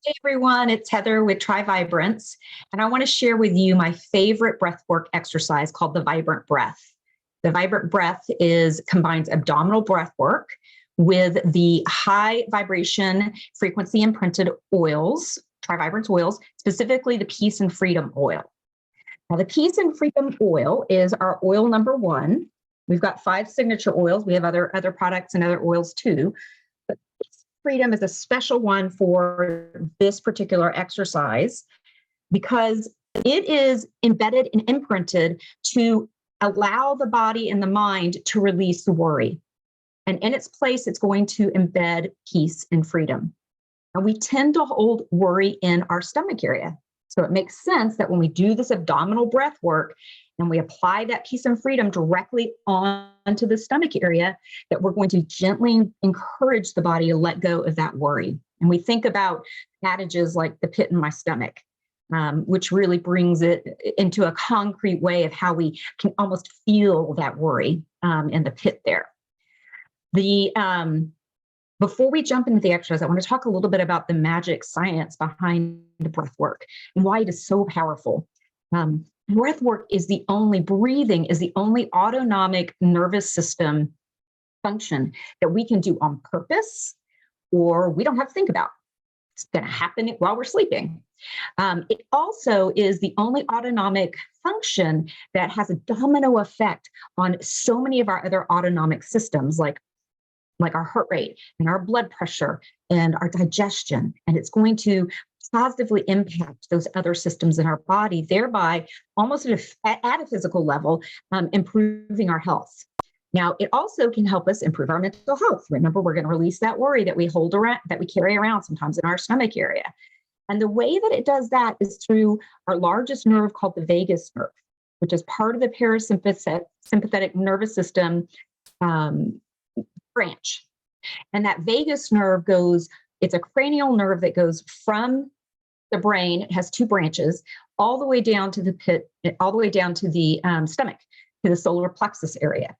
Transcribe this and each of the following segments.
Hey everyone, it's Heather with TriVibrance, and I want to share with you my favorite breathwork exercise called the Vibrant Breath. The Vibrant Breath combines abdominal breathwork with the high vibration frequency imprinted oils, TriVibrance oils, specifically the Peace and Freedom oil. Now, the Peace and Freedom oil is our oil number one. We've got 5 signature oils. We have other products and other oils too. But Freedom is a special one for this particular exercise because it is embedded and imprinted to allow the body and the mind to release the worry. And in its place, it's going to embed peace and freedom. And we tend to hold worry in our stomach area. So it makes sense that when we do this abdominal breath work and we apply that peace and freedom directly onto the stomach area, that we're going to gently encourage the body to let go of that worry. And we think about adages like the pit in my stomach, which really brings it into a concrete way of how we can almost feel that worry in the pit there. Before we jump into the exercise, I want to talk a little bit about the magic science behind the breath work and why it is so powerful. Breath work breathing is the only autonomic nervous system function that we can do on purpose, or we don't have to think about. It's going to happen while we're sleeping. It also is the only autonomic function that has a domino effect on so many of our other autonomic systems, like our heart rate and our blood pressure and our digestion. And it's going to positively impact those other systems in our body, thereby almost at a physical level, improving our health. Now, it also can help us improve our mental health. Remember, we're going to release that worry that we hold around, that we carry around sometimes in our stomach area. And the way that it does that is through our largest nerve called the vagus nerve, which is part of the parasympathetic nervous system branch. And that vagus nerve it's a cranial nerve that goes from the brain. It has 2 branches, all the way down to the pit, all the way down to the stomach, to the solar plexus area.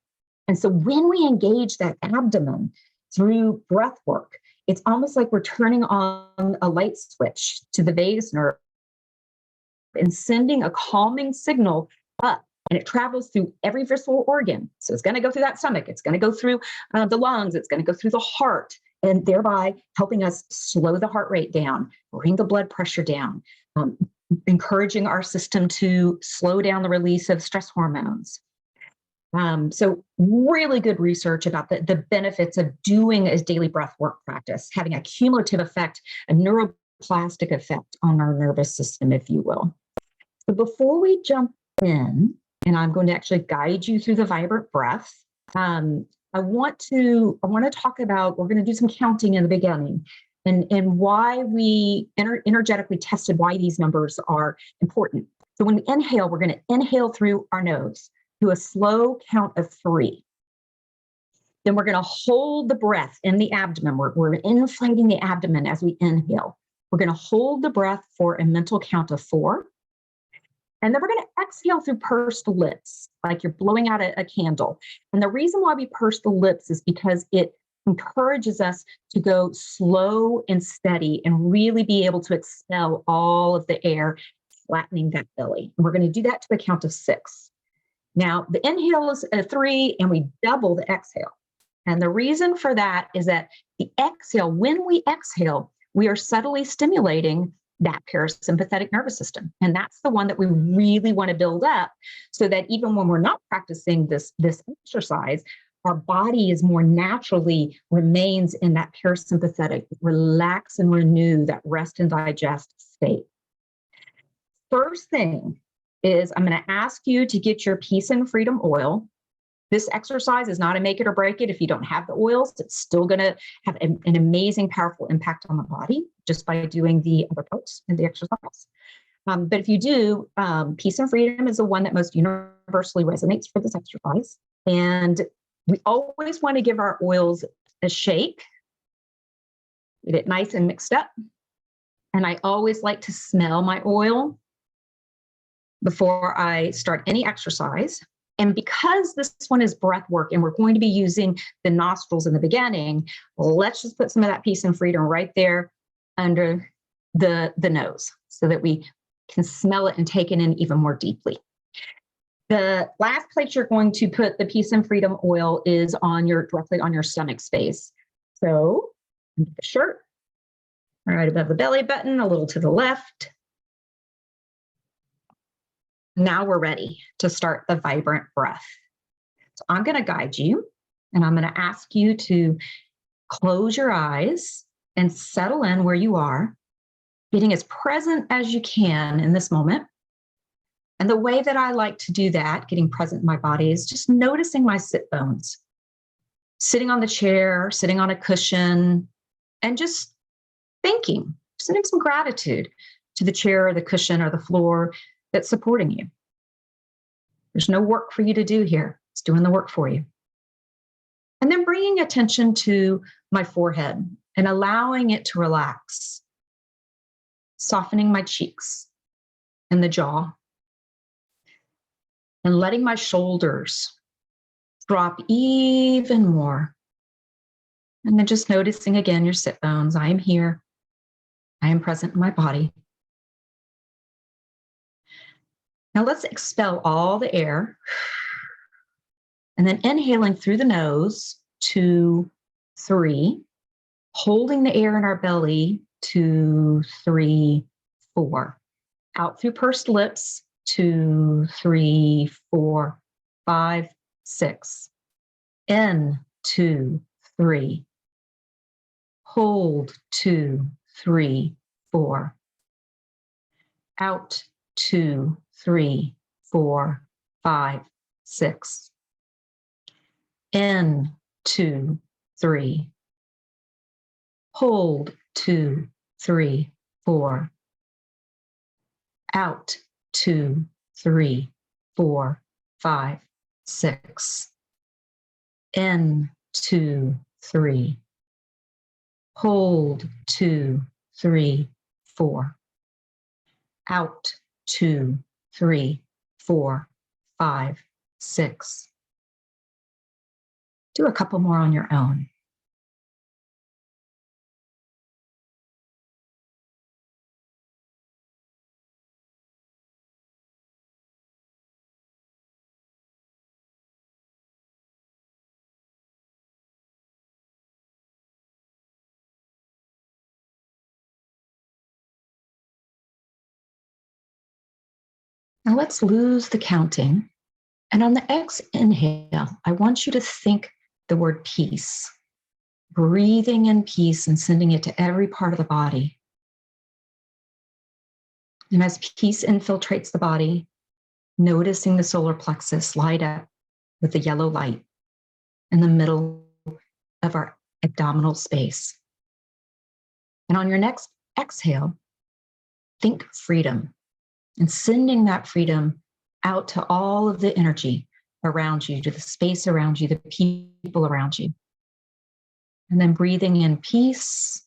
And so when we engage that abdomen through breath work, it's almost like we're turning on a light switch to the vagus nerve and sending a calming signal up. And it travels through every visceral organ. So it's going to go through that stomach. It's going to go through the lungs. It's going to go through the heart, and thereby helping us slow the heart rate down, bring the blood pressure down, encouraging our system to slow down the release of stress hormones. So really good research about the benefits of doing a daily breath work practice, having a cumulative effect, a neuroplastic effect on our nervous system, if you will. So before we jump in, and I'm going to actually guide you through the vibrant breath, I want to talk about, we're going to do some counting in the beginning and why we energetically tested why these numbers are important. So when we inhale, we're going to inhale through our nose to a slow count of 3. Then we're going to hold the breath in the abdomen. We're inflating the abdomen as we inhale. We're going to hold the breath for a mental count of 4. And then we're going to exhale through pursed lips, like you're blowing out a candle. And the reason why we purse the lips is because it encourages us to go slow and steady and really be able to expel all of the air, flattening that belly. And we're going to do that to a count of 6. Now, the inhale is a 3, and we double the exhale. And the reason for that is that the exhale, when we exhale, we are subtly stimulating that parasympathetic nervous system. And that's the one that we really want to build up so that even when we're not practicing this exercise, our body is more naturally remains in that parasympathetic, relax and renew, that rest and digest state. First thing is I'm going to ask you to get your Peace and Freedom oil. This exercise is not a make it or break it. If you don't have the oils, it's still going to have an amazing, powerful impact on the body just by doing the other parts in the exercise. But if you do, Peace and Freedom is the one that most universally resonates for this exercise. And we always want to give our oils a shake, get it nice and mixed up. And I always like to smell my oil before I start any exercise. And because this one is breath work and we're going to be using the nostrils in the beginning, let's just put some of that Peace and Freedom right there under the nose so that we can smell it and take it in even more deeply. The last place you're going to put the Peace and Freedom oil is directly on your stomach space. So the shirt, right above the belly button, a little to the left. Now we're ready to start the vibrant breath. So I'm going to guide you, and I'm going to ask you to close your eyes and settle in where you are, getting as present as you can in this moment. And the way that I like to do that, getting present in my body, is just noticing my sit bones, sitting on the chair, sitting on a cushion, and just sending some gratitude to the chair or the cushion or the floor that's supporting you. There's no work for you to do here. It's doing the work for you. And then bringing attention to my forehead and allowing it to relax, softening my cheeks and the jaw, and letting my shoulders drop even more. And then just noticing again your sit bones. I am here. I am present in my body. Now let's expel all the air. And then inhaling through the nose, 2, 3. Holding the air in our belly, 2, 3, 4. Out through pursed lips, 2, 3, 4, 5, 6. In, 2, 3. Hold, 2, 3, 4. Out, 2, 3, 4, 5, 6. In, 2, 3. Hold, 2, 3, 4. Out, 2, 3, 4, 5, 6. In, 2, 3. Hold, 2, 3, 4. Out, 2, 3, 4, 5, 6. Do a couple more on your own. Now let's lose the counting. And on the inhale, I want you to think the word peace, breathing in peace and sending it to every part of the body. And as peace infiltrates the body, noticing the solar plexus light up with the yellow light in the middle of our abdominal space. And on your next exhale, think freedom and sending that freedom out to all of the energy around you, to the space around you, the people around you. And then breathing in peace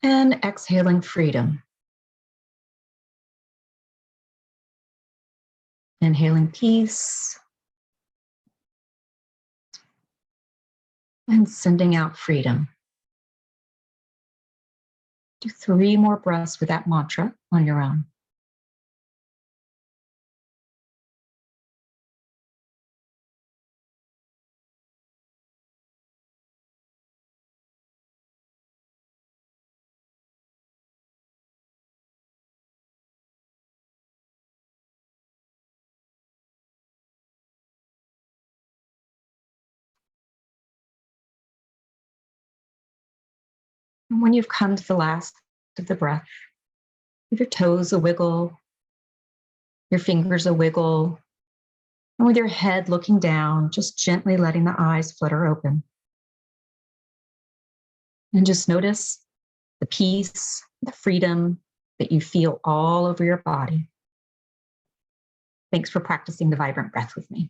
and exhaling freedom. Inhaling peace and sending out freedom. Do 3 more breaths with that mantra on your own. And when you've come to the last of the breath, give your toes a wiggle, your fingers a wiggle, and with your head looking down, just gently letting the eyes flutter open. And just notice the peace, the freedom that you feel all over your body. Thanks for practicing the vibrant breath with me.